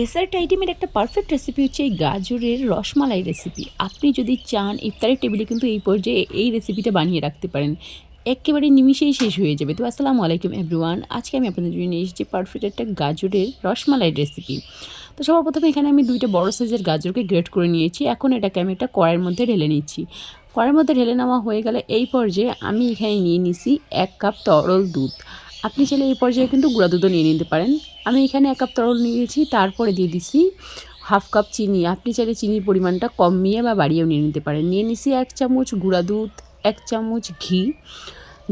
Dessert আইটেমের একটা perfect recipe হচ্ছে এই গাজরের রসমালাই রেসিপি। আপনি যদি চান ইফতারের টেবিলে কিন্তু এই পর্যায়ে এই রেসিপিটা বানিয়ে রাখতে পারেন, একেবারে নিমিষেই শেষ হয়ে যাবে। তো আসসালামু আলাইকুম এভরিওয়ান, আজকে আমি আপনাদের জন্য নিয়ে এসেছি পারফেক্ট একটা গাজরের রসমালাই রেসিপি। তো সবার প্রথমে এখানে আমি 2টা বড় সাইজের গাজরকে গ্রেট করে নিয়েছি। এখন এটাকে আমি একটা কড়াইয়ের মধ্যে ঢেলে নিচ্ছি। কড়াইয়ের মধ্যে ঢেলে নেওয়া হয়ে গেলে এই পর্যায়ে আমি এখানে নিয়ে নিছি 1 কাপ তরল দুধ। আপনি চাইলে এই পর্যায়ে কিন্তু গুঁড়া দুধও নিয়ে নিতে পারেন। আমি এখানে 1 কাপ তরল নিয়েছি, তারপরে দিয়ে দিছি 1/2 কাপ চিনি। আপনি চাইলে চিনির পরিমাণটা কমিয়ে বা বাড়িয়েও নিয়ে নিতে পারেন। নিয়ে নিছি 1 চামচ গুঁড়া দুধ, 1 চামচ ঘি।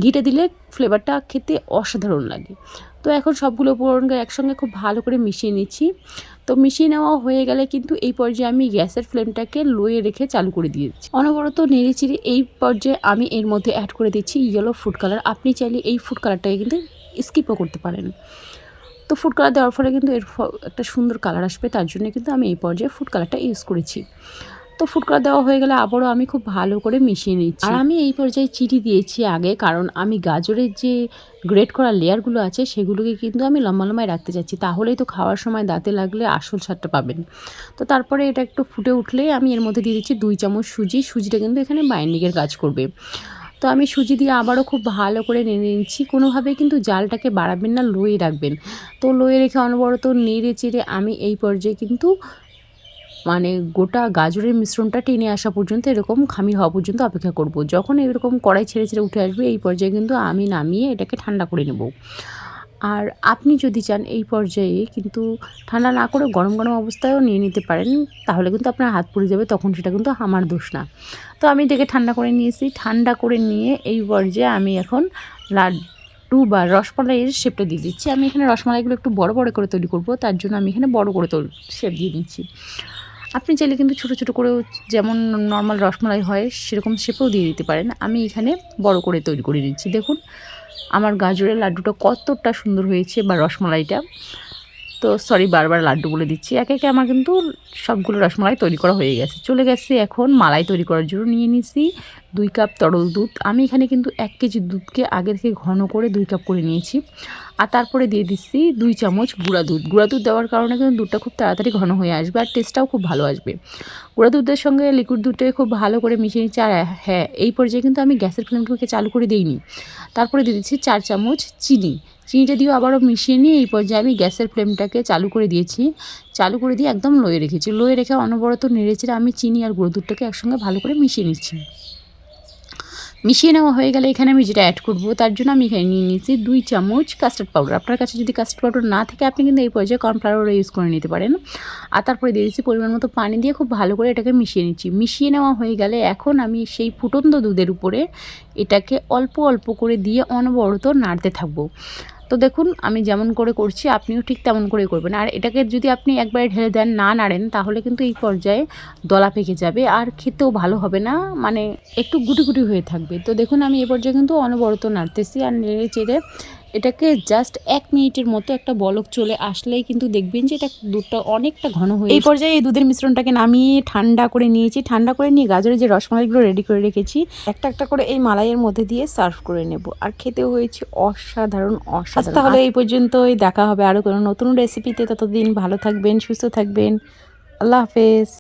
ঘিটা দিলে ফ্লেভারটা খেতে অসাধারণ লাগে। তো এখন সবগুলো উপকরণকে একসঙ্গে খুব ভালো করে মিশিয়ে নিচ্ছি। তো মিশিয়ে নেওয়া হয়ে গেলে কিন্তু এই পর্যায়ে আমি গ্যাসের ফ্লেমটাকে লোয়ে রেখে চালু করে দিয়েছি। অনবরত নেড়েচেড়ে এই পর্যায়ে আমি এর মধ্যে অ্যাড করে দিচ্ছি ইয়েলো ফুড কালার। আপনি চাইলে এই ফুড কালারটাকে কিন্তু স্কিপও করতে পারেন। তো ফুড কালার দেওয়ার ফলে কিন্তু এর একটা সুন্দর কালার আসবে, তার জন্য কিন্তু আমি এই পর্যায়ে ফুড কালারটা ইউজ করেছি। তো ফুড কালার দেওয়া হয়ে গেলে আবারও আমি খুব ভালো করে মিশিয়ে নিচ্ছি। আর আমি এই পর্যায়ে চিনি দিয়েছি আগে, কারণ আমি গাজরের যে গ্রেট করা লেয়ারগুলো আছে সেগুলোকে কিন্তু আমি লম্বা লম্বায় রাখতে চাচ্ছি, তাহলেই তো খাওয়ার সময় দাঁতে লাগলে আসল স্বাদটা পাবেন। তো তারপরে এটা একটু ফুটে উঠলে আমি এর মধ্যে দিয়ে দিচ্ছি 2 চামচ সুজি। সুজিটা কিন্তু এখানে বাইন্ডিংয়ের কাজ করবে। তো আমি সুজি দিয়ে আবারও খুব ভালো করে নেড়ে নিচ্ছি। কোনোভাবেই কিন্তু জালটাকে বাড়াবেন না, লোয়ে রাখবেন। তো লোয়ে রেখে অনবরত নেড়ে চেড়ে আমি এই পর্যায়ে কিন্তু গোটা গাজরের মিশ্রণটা টেনে আসা পর্যন্ত, এরকম খামির হওয়া পর্যন্ত অপেক্ষা করব। যখন এরকম কড়াই ছেড়ে ছেড়ে উঠে আসবে এই পর্যায়ে কিন্তু আমি নামিয়ে এটাকে ঠান্ডা করে নেব। আর আপনি যদি চান এই পর্যায়ে কিন্তু ঠান্ডা না করে গরম গরম অবস্থায়ও নিয়ে নিতে পারেন, তাহলে কিন্তু আপনার হাত পুড়ে যাবে, তখন সেটা কিন্তু আমার দোষ না। তো আমি এটাকে ঠান্ডা করে নিয়েছি। ঠান্ডা করে নিয়ে এই পর্যায়ে আমি এখন লাড্ডু বা রসমালাইয়ের শেপটা দিয়ে দিচ্ছি। আমি এখানে রসমালাইগুলো একটু বড় বড় করে তৈরি করব, তার জন্য আমি এখানে বড় করে শেপ দিয়ে দিচ্ছি। আপনি চাইলে কিন্তু ছোটো ছোটো করেও, যেমন নর্মাল রসমালাই হয় সেরকম শেপেও দিয়ে দিতে পারেন। আমি এখানে বড় করে তৈরি করে নিচ্ছি। দেখুন আমার গাজরের লাড্ডুটা কতটা সুন্দর হয়েছে, বা রসমালাইটা। তো সরি, বারবার লাড্ডু বলে দিচ্ছি। একে একে আমার কিন্তু সবগুলো রসমালাই তৈরি করা হয়ে গেছে। চলে গেছে এখন মালাই তৈরি করার জন্য। নিয়ে নিছি 2 কাপ তরল দুধ। আমি এখানে কিন্তু 1 কেজি দুধকে আগে থেকে ঘন করে 2 কাপ করে নিয়েছি। আর তারপরে দিয়ে দিচ্ছি 2 চামচ গুঁড়া দুধ। গুঁড়া দুধ দেওয়ার কারণে কিন্তু দুধটা খুব তাড়াতাড়ি ঘন হয়ে আসবে, আর টেস্টটাও খুব ভালো আসবে। গুঁড়া দুধের সঙ্গে লিকুইড দুধটাকে খুব ভালো করে মিশিয়ে নিচ্ছি। আর হ্যাঁ, এই পর্যায়ে কিন্তু আমি গ্যাসের ফ্লেমটাকে চালু করে দিইনি। তারপরে দিয়ে দিচ্ছি 4 চামচ চিনি। চিনিটা দিয়েও আবারও মিশিয়ে নিয়ে এই পর্যায়ে আমি গ্যাসের ফ্লেমটাকে চালু করে দিয়েছি। চালু করে দিয়ে একদম লোয়ে রেখেছি। লোয়ে রেখে অনবরত নেড়েচেড়ে আমি চিনি আর গুঁড়ো দুধটাকে একসঙ্গে ভালো করে মিশিয়ে নিচ্ছি। মিশিয়ে নেওয়া হয়ে গেলে এখানে আমি যেটা অ্যাড করব, তার জন্য আমি এখানে নিয়ে নিচ্ছি 2 চামচ কাস্টার্ড পাউডার। আপনার কাছে যদি কাস্টার্ড পাউডার না থাকে আপনি কিন্তু এই পর্যায়ে কর্নফ্লাওয়ারও ইউজ করে নিতে পারেন। আর তারপরে দিয়ে দিচ্ছি পরিমাণ মতো পানি দিয়ে খুব ভালো করে এটাকে মিশিয়ে নিচ্ছি। মিশিয়ে নেওয়া হয়ে গেলে এখন আমি সেই ফুটন্ত দুধের উপরে এটাকে অল্প অল্প করে দিয়ে অনবরত নাড়তে থাকবো। তো দেখুন আমি যেমন করে করছি আপনিও ঠিক তেমন করে করবেন। আর এটাকে যদি আপনি একবারে ঢেলে দেন, না নাড়েন, তাহলে কিন্তু এই পর্যায়ে দলা পেকে যাবে আর খেতেও ভালো হবে না, একটু গুটি গুটি হয়ে থাকবে। তো দেখুন আমি এই পর্যায়ে কিন্তু অনবরত নাড়তেছি আর নেড়ে চেড়ে এটাকে জাস্ট 1 মিনিটের মতো একটা বলক চলে আসলেই কিন্তু দেখবেন যে এটা দুধটা অনেকটা ঘন হয়ে। এই পর্যায়ে এই দুধের মিশ্রণটাকে নামিয়ে ঠান্ডা করে নিয়েছি। ঠান্ডা করে নিয়ে গাজরের যে রসমালাইগুলো রেডি করে রেখেছি, একটা একটা করে এই মালাইয়ের মধ্যে দিয়ে সার্ভ করে নেব। আর খেতেও হয়েছে অসাধারণ অসাধারণ। তাহলে এই পর্যন্তই, দেখা হবে আরও কোনো নতুন রেসিপিতে। ততদিন ভালো থাকবেন, সুস্থ থাকবেন। আল্লাহ হাফেজ।